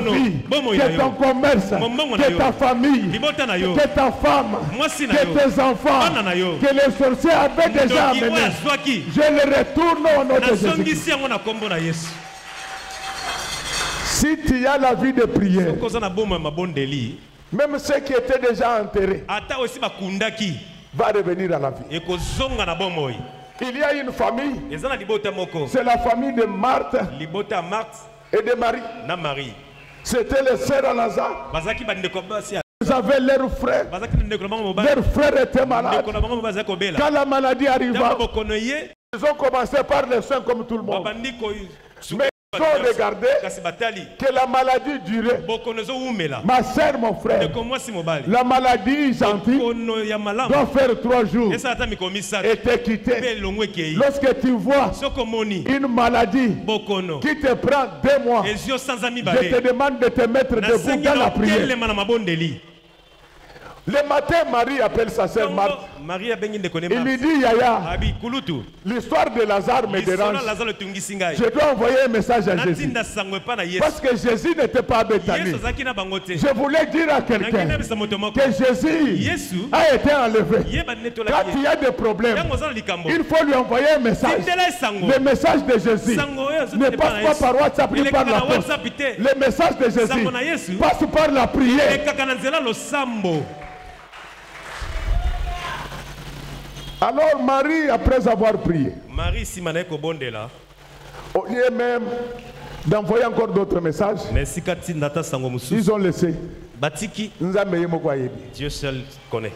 vie, que ton commerce, que ta famille, que ta femme, que tes enfants, que les sorciers avaient déjà amené, je les retourne au nom de Jésus. Si tu as la vie de prière, même ceux qui étaient déjà enterrés va revenir à la vie. Il y a une famille, c'est la famille de Marthe et de Marie. C'était les sœurs à Lazare. Ils avaient leur frère. Leur frère était malade. Quand la maladie arriva, ils ont commencé par les soins comme tout le monde. Mais ils ont regardé que la maladie durait. Ma soeur, mon frère, la maladie gentille doit faire 3 jours et te quitter. Lorsque tu vois une maladie qui te prend 2 mois, je te demande de te mettre debout dans la prière. Le matin, Marie appelle sa sœur Marthe. Il lui dit, Yaya, l'histoire de Lazare me dérange. Je dois envoyer un message à Jésus. Parce que Jésus n'était pas à Béthanie. Je voulais dire à quelqu'un que Jésus a été enlevé. Quand il y a des problèmes, il faut lui envoyer un message. Le message de Jésus ne passe pas par WhatsApp ni par la poste. Le message de Jésus passe par la prière. Alors Marie, après avoir prié, au lieu même d'envoyer encore d'autres messages, ils ont laissé. Dieu seul connaît.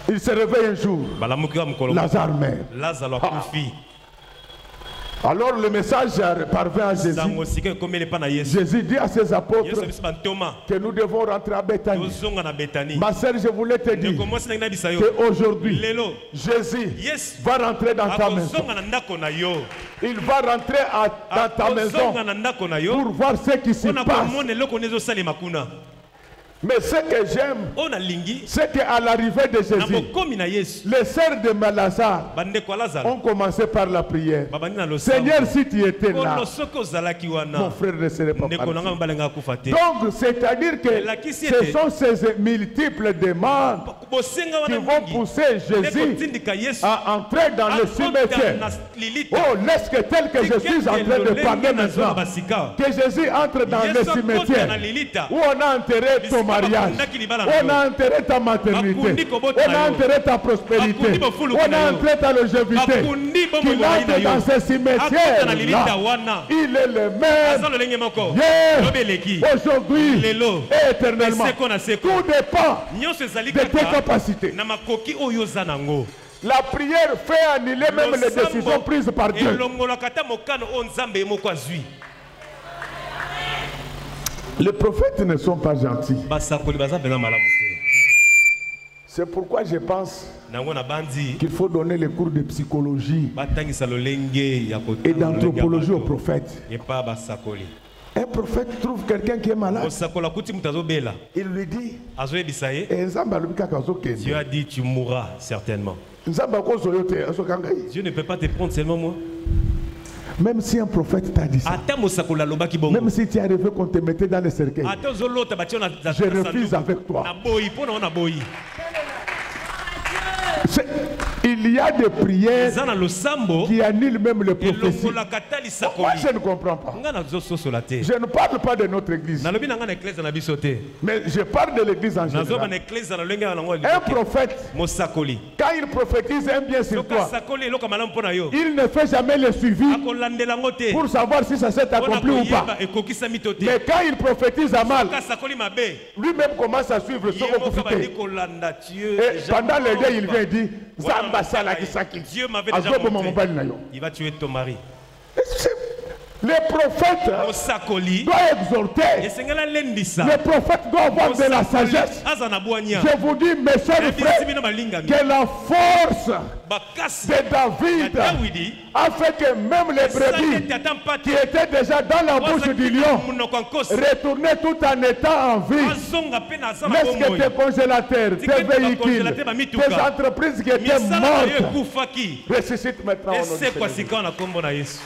Il se réveille un jour. Lazare meurt. Alors le message parvient à Jésus. Jésus dit à ses apôtres que nous devons rentrer à Béthanie. Ma sœur, je voulais te dire qu'aujourd'hui, Jésus va rentrer dans ta maison. Il va rentrer dans ta maison pour voir ce qui se passe. Mais ce que j'aime, c'est qu'à l'arrivée de Jésus, les sœurs de Lazare ont commencé par la prière. Seigneur, si tu étais là, mon frère ne serait pas parti. Donc, c'est-à-dire que ce sont ces multiples demandes qui vont pousser Jésus à entrer dans le cimetière. Oh, laisse que tel que je suis en train de parler maintenant, que Jésus entre dans le cimetière où on a enterré ton mariage, on a enterré ta maternité, on a enterré ta prospérité, on a enterré ta longévité. Qu'il entre dans ce cimetière là, il est le même hier, aujourd'hui et éternellement. Tout dépend de tes capacités. La prière fait annuler même les décisions prises par Dieu. Les prophètes ne sont pas gentils. C'est pourquoi je pense qu'il faut donner les cours de psychologie et d'anthropologie aux prophètes. Un prophète trouve quelqu'un qui est malade. Il lui dit, Dieu a dit, tu mourras certainement. Dieu ne peut pas te prendre seulement moi. Même si un prophète t'a dit ça, même si tu es arrivé qu'on te mettait dans les cercueils, je refuse avec toi. Il y a des prières qui annulent même les prophéties. Moi, je ne comprends pas. Je ne parle pas de notre église, mais je parle de l'église en général. Un prophète, quand il prophétise un bien sur toi, il ne fait jamais le suivi pour savoir si ça s'est accompli ou pas. Mais quand il prophétise à mal, lui-même commence à suivre ce qu'on fait. Et pendant les deux, il vient dire, Dieu m'avait déjà montré. Il va tuer ton mari. Les prophètes doivent exhorter. Les prophètes doivent avoir de la sagesse. Je vous dis, mes chers frères, que la force de David a fait que même les brebis qui étaient déjà dans la bouche du lion retournaient tout en étant en vie. Laisse que tes congélateurs, tes véhicules, tes entreprises qui étaient mortes ressuscitent maintenant au nom de Jésus.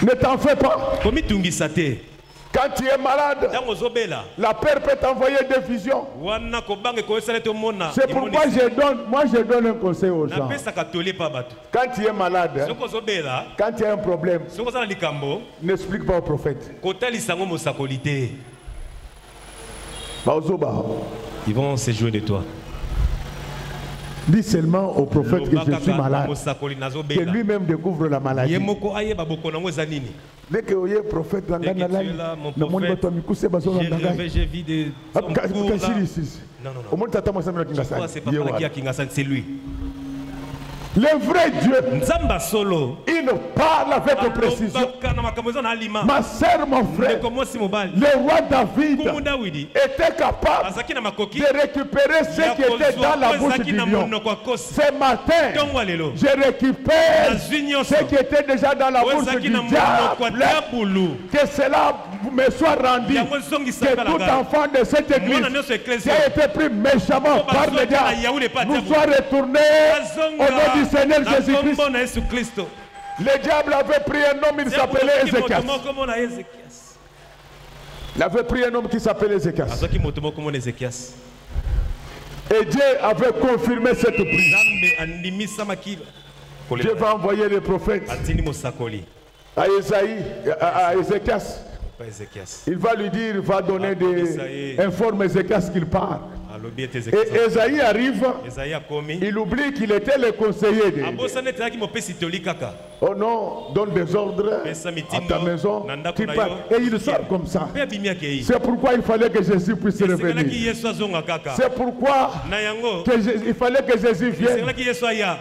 Ne t'en fais pas. Quand tu es malade, la peur peut t'envoyer des visions. C'est pourquoi je donne un conseil aux gens. Quand tu es malade, quand tu as un problème, n'explique pas au prophète. Ils vont se jouer de toi. Dis seulement au prophète que je suis malade, que lui-même découvre la maladie. Dès que tu es prophète, c'est lui. Le vrai Dieu, il nous parle avec précision. Ma sœur, mon frère, le roi David était capable de récupérer ce qui était dans la bouche du lion. Ce matin, je récupère ce qui était déjà dans la bouche du diable. Que cela me soit rendu que tout enfant de cette église qui a été pris méchamment par le diable nous soit retourné au nom du Seigneur Jésus-Christ. Le diable avait pris un homme, il s'appelait Ézéchias. Il avait pris un homme qui s'appelait Ézéchias. Et Dieu avait confirmé cette prise. Dieu va envoyer les prophètes à Esaïe, à Ézéchias. Il va lui dire, il va donner informe Ézéchias qu'il part. Et Esaïe arrive, il oublie qu'il était le conseiller de Dieu. Oh non, donne des ordres à ta maison, tu pars. Et il sort comme ça. C'est pourquoi il fallait que Jésus puisse revenir. C'est pourquoi il fallait que Jésus vienne.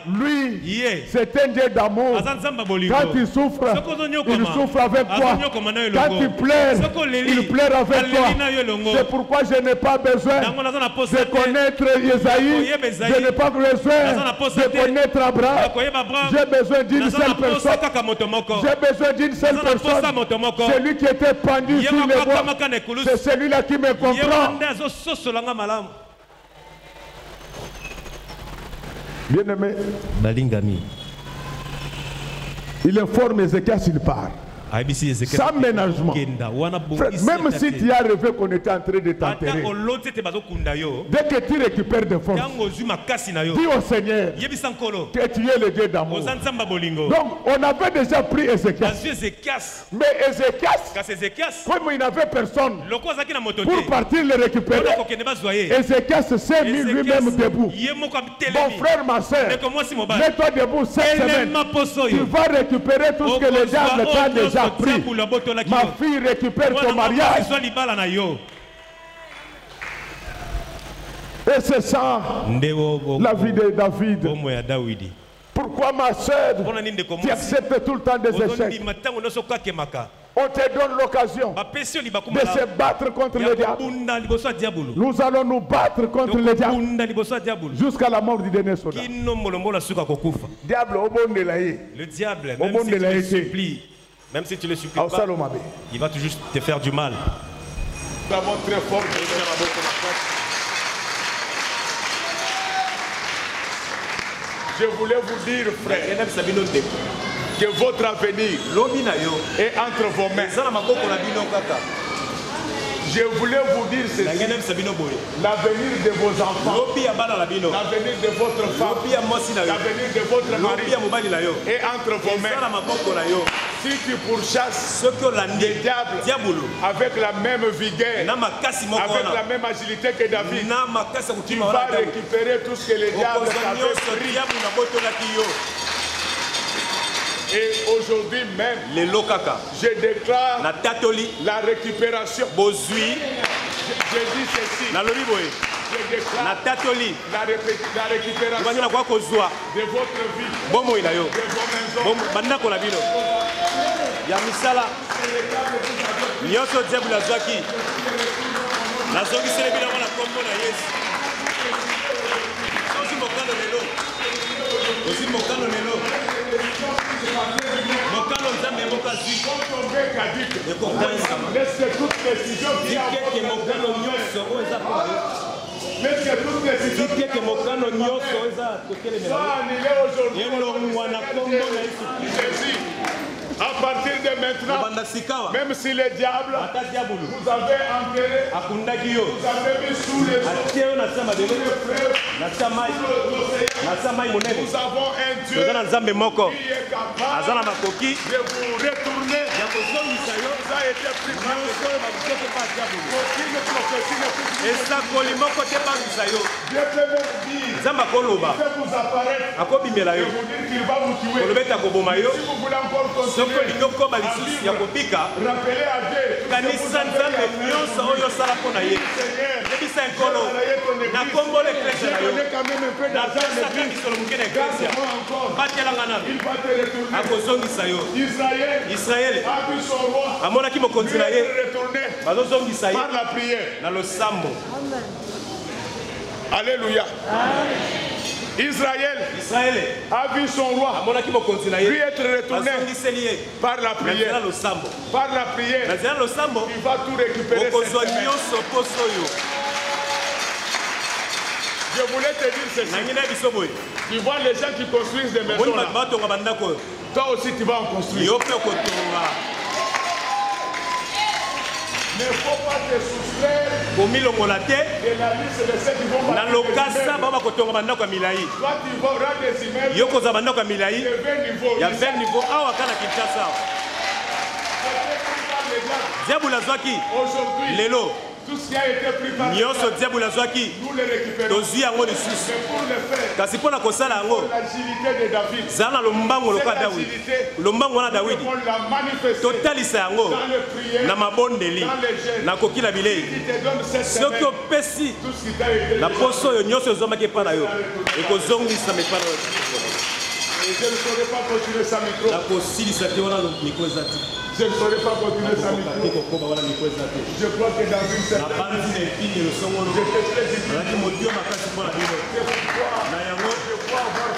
Lui, c'est un Dieu d'amour. Quand il souffre avec toi. Quand il pleure avec toi. C'est pourquoi je n'ai pas besoin de connaître Isaïe, je n'ai pas besoin de connaître Abraham. J'ai besoin d'une seule personne. J'ai besoin d'une seule personne. Celui qui était pendu sur les bois, c'est celui-là qui me comprend. Bien-aimé, il informe Ézéchias, il part. Sans ménagement. Même si tu as rêvé qu'on était en train de t'enterrer, dès que tu récupères des forces, dis au Seigneur que tu es le Dieu d'amour. Donc on avait déjà pris Ézéchias. Mais Ézéchias, comme il n'avait personne pour partir le récupérer, Ézéchias s'est mis lui-même debout. Mon frère, ma soeur, mets-toi debout cette semaine. Tu vas récupérer tout ce que le diable t'a déjà pris. Ma fille récupère ton mariage. Et c'est ça la vie de David. Pourquoi ma soeur tu acceptes tout le temps des échecs? On te donne l'occasion de se battre contre le diable. Nous allons nous battre contre le diable jusqu'à la mort du dernier soldat. Le diable, même si tu le supplies, même si tu le supplies pas, il va toujours te faire du mal. Très fort. Je voulais vous dire, frère, que votre avenir est entre vos mains. Je voulais vous dire ceci. L'avenir de vos enfants, l'avenir de votre femme, l'avenir de votre mari est entre vos mains. Si tu pourchasses le diable avec la même vigueur, avec la même agilité que David, tu vas récupérer tout ce que le diable t'avait pris. Et aujourd'hui même, je déclare la récupération. Je dis ceci. Je déclare la récupération de votre vie, de vos maisons. À partir de maintenant, même si le diable vous avez enterré, vous avez mis sous les eaux, nous avons un Dieu qui est capable de vous retourner. Vous avez été pris par le diable. Aucune prophétie ne peut Dieu peut même dire, il peut vous apparaître et vous dire qu'il va vous tuer. Si vous voulez encore continuer, rappelez à Dieu, Israël a vu son roi retourner par la prière. Alléluia. Israël a vu son roi lui être retourné par la prière. Par la prière, il va tout récupérer. Je voulais te dire ceci. Tu vois les gens qui construisent des maisons là. Toi aussi tu vas en construire. Il ne faut pas te soustraire de la liste de ceux qui vont bâtir des immeubles. Toi tu auras des immeubles de 20 niveaux. Il y a 20 niveaux. Aujourd'hui, tout ce qui a été pris par nous le récupérons. Mais pour le faire, pour l'agilité de David, cette agilité, on l'a manifestée dans les prières, dans les jeûnes. Qui te donne cette semaine, tout ce qui t'a été donné. Et je ne saurais pas continuer sa micro. Je ne saurais pas continuer sa micro. Je crois que dans une certaine je t'ai très difficile. C'est pourquoi je crois avoir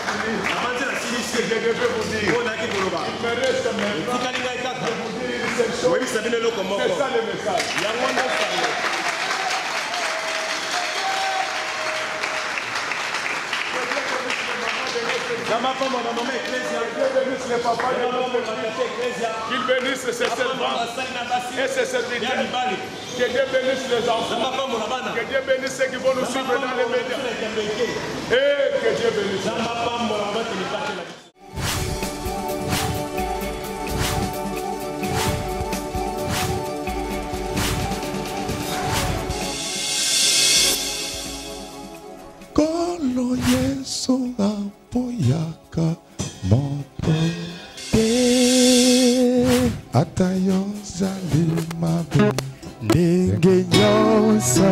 fini ce que je devais vous dire. Il me reste maintenant de vous dire cette chose. C'est ça le message. Qu'il bénisse ses servants et ses serviteurs. Que Dieu bénisse les enfants. Que Dieu bénisse ceux qui vont nous suivre dans les médias. Et que Dieu bénisse. Kolo Yesu apoyaka moto te atayo zali mabe ndenge nyonso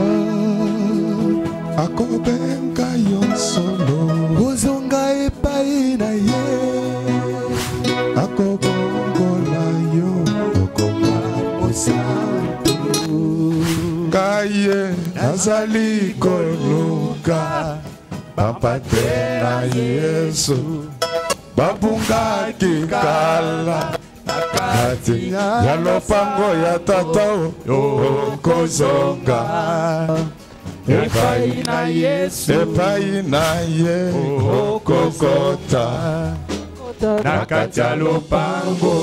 akobenga yo solo kozonga epai na ye akobongola yo okoma mosantu kaye nazali koluka Papate na Yesu babungaki kala nakati ya lopango ya tata okozonga epai na Yesu okokota nakati ya lopango